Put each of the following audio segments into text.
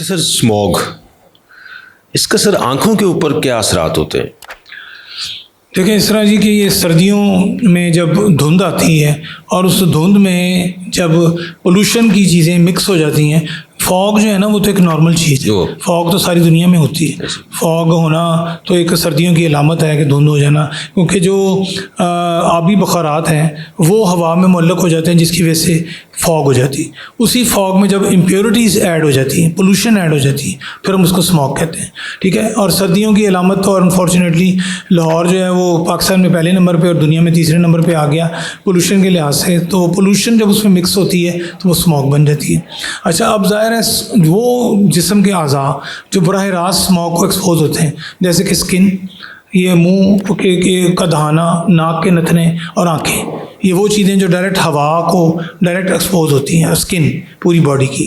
अच्छा sir, smog, इसका sir आंखों के ऊपर क्या असरात होते हैं? देखिए इस तरह जी कि ये सर्दियों में जब धुंध आती है और उस धुंध में जब पोल्यूशन की चीज़ें मिक्स हो जाती हैं, फॉग जो है ना वो तो एक नॉर्मल चीज़ है। फॉग तो सारी दुनिया में होती है। फॉग होना तो एक सर्दियों की अलामत है कि धुंध हो जाना, क्योंकि जो आबी बुखारात हैं वो हवा में मुअल्लक हो जाते हैं, जिसकी वजह से फॉग हो जाती है। उसी फॉग में जब इम्प्योरिटीज़ ऐड हो जाती हैं, पोल्यूशन ऐड हो जाती है, फिर हम उसको स्मॉग कहते हैं। ठीक है। और सर्दियों की अलामत तो, और अनफॉर्चुनेटली लाहौर जो है वो पाकिस्तान में पहले नंबर पे और दुनिया में तीसरे नंबर पे आ गया पोल्यूशन के लिहाज से। तो पोल्यूशन जब उसमें मिक्स होती है तो वो स्मॉग बन जाती है। अच्छा, अब ज़ाहिर है वो जिस्म के अज़ा जो बराह रास्त स्मॉग को एक्सपोज होते हैं, जैसे कि स्किन, ये मुंह का दहाना, नाक के नथने और आँखें, ये वो चीज़ें जो डायरेक्ट हवा को डायरेक्ट एक्सपोज होती हैं, स्किन पूरी बॉडी की,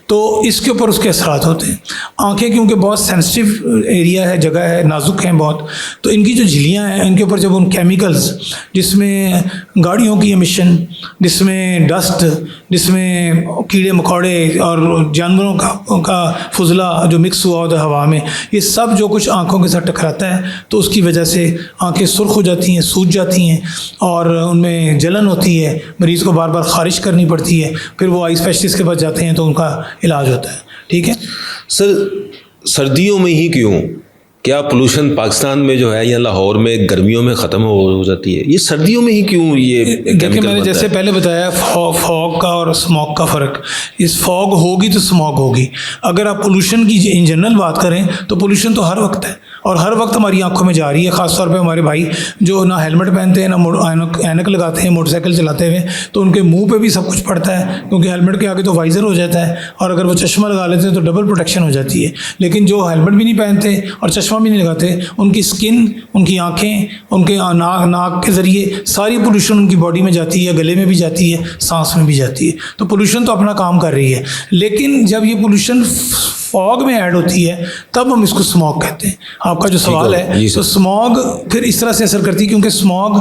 तो इसके ऊपर उसके असरात होते हैं। आंखें क्योंकि बहुत सेंसिटिव एरिया है, जगह है, नाजुक हैं बहुत, तो इनकी जो झिल्लियाँ हैं इनके ऊपर जब उन केमिकल्स, जिसमें गाड़ियों की एमिशन, जिसमें डस्ट, जिसमें कीड़े मकोड़े और जानवरों का फुजला जो मिक्स हुआ होता है हवा में, ये सब जो कुछ आँखों के साथ टकराता है तो उसकी वजह से आँखें सुर्ख हो जाती हैं, सूज जाती हैं और उनमें जलन होती है। मरीज़ को बार बार खारिश करनी पड़ती है, फिर वो आई स्पेशलिस्ट के पास जाते हैं तो उनका इलाज होता है। ठीक है सर, सर्दियों में ही क्यों? क्या पोल्यूशन पाकिस्तान में जो है या लाहौर में गर्मियों में ख़त्म हो जाती है? ये सर्दियों में ही क्यों ये देखिए, मैंने जैसे पहले बताया फॉग का और स्मॉग का फ़र्क। इस फॉग होगी तो स्मॉग होगी। अगर आप पोल्यूशन की इन जनरल बात करें तो पोल्यूशन तो हर वक्त है और हर वक्त हमारी आंखों में जा रही है। ख़ासतौर पे हमारे भाई जो ना हेलमेट पहनते हैं, ना ऐनक लगाते हैं मोटरसाइकिल चलाते हुए, तो उनके मुंह पे भी सब कुछ पड़ता है, क्योंकि हेलमेट के आगे तो वाइज़र हो जाता है और अगर वो चश्मा लगा लेते हैं तो डबल प्रोटेक्शन हो जाती है। लेकिन जो हेलमेट भी नहीं पहनते और चश्मा भी नहीं लगाते, उनकी स्किन, उनकी आँखें, उनके नाक के ज़रिए सारी पोल्यूशन उनकी बॉडी में जाती है, गले में भी जाती है, सांस में भी जाती है। तो पोल्यूशन तो अपना काम कर रही है। लेकिन जब ये पोल्यूशन फॉग में ऐड होती है तब हम इसको स्मॉग कहते हैं। आपका जो सवाल है, तो स्मॉग फिर इस तरह से असर करती है क्योंकि स्मॉग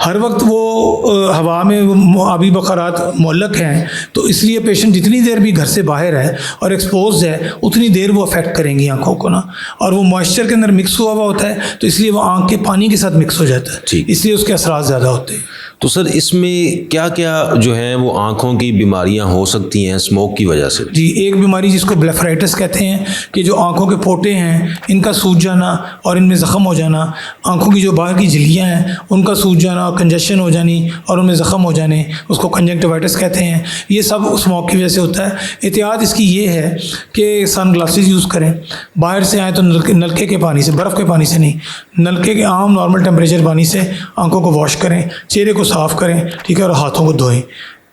हर वक्त वो हवा में आबी बुखारात मुअल्लक हैं, तो इसलिए पेशेंट जितनी देर भी घर से बाहर है और एक्सपोज है उतनी देर वो अफेक्ट करेंगी आंखों को ना, और वो मॉइस्चर के अंदर मिक्स हुआ होता है तो इसलिए वो आँख के पानी के साथ मिक्स हो जाता है, इसलिए उसके असरात ज़्यादा होते हैं। तो सर, इसमें क्या क्या जो है वो आँखों की बीमारियां हो सकती हैं स्मोक की वजह से? जी, एक बीमारी जिसको ब्लेफराइटिस कहते हैं कि जो आँखों के पोटे हैं इनका सूज जाना और इनमें ज़ख़म हो जाना, आँखों की जो बाहर की झिल्लियाँ हैं उनका सूज जाना, कंजेशन हो जानी और उनमें ज़ख़म हो जाने, उसको कंजक्टिवाइटिस कहते हैं। ये सब स्मोक की वजह से होता है। एहतियात इसकी ये है कि सन ग्लासेस यूज़ करें, बाहर से आए तो नलके के पानी से, बर्फ़ के पानी से नहीं, नलके के आम नॉर्मल टेम्परेचर पानी से आँखों को वॉश करें, चेहरे को साफ़ करें, ठीक है, और हाथों को धोएं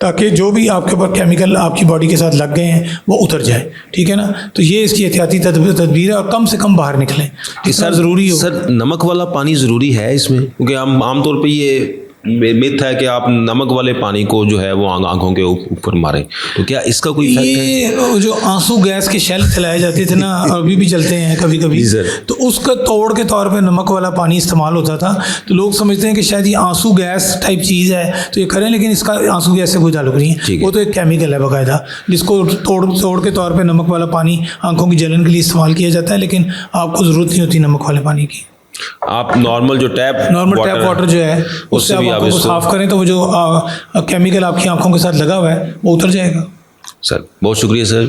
ताकि जो भी आपके ऊपर केमिकल आपकी बॉडी के साथ लग गए हैं वो उतर जाए। ठीक है ना। तो ये इसकी एहतियाती तदबीर है और कम से कम बाहर निकलें जितना ज़रूरी हो। सर, नमक वाला पानी ज़रूरी है इसमें? क्योंकि हम आमतौर पर ये मिथ है कि आप नमक वाले पानी को जो है वो आंखों के ऊपर मारें, तो क्या इसका कोई इफेक्ट है? ये जो आंसू गैस के शेल चलाए जाते थे ना, अभी भी चलते हैं कभी कभी, तो उसका तोड़ के तौर पे नमक वाला पानी इस्तेमाल होता था। तो लोग समझते हैं कि शायद ये आंसू गैस टाइप चीज़ है तो ये करें, लेकिन इसका आंसू गैस से कोई ताल्लुक नहीं है। वो तो एक केमिकल है बाकायदा, जिसको तोड़ के तौर पर नमक वाला पानी आंखों की जलन के लिए इस्तेमाल किया जाता है, लेकिन आपको ज़रूरत नहीं होती नमक वाले पानी की। आप नॉर्मल टैप वाटर जो है उससे आप आंखों को साफ करें तो वो जो केमिकल आपकी आंखों के साथ लगा हुआ है वो उतर जाएगा। सर, बहुत शुक्रिया सर।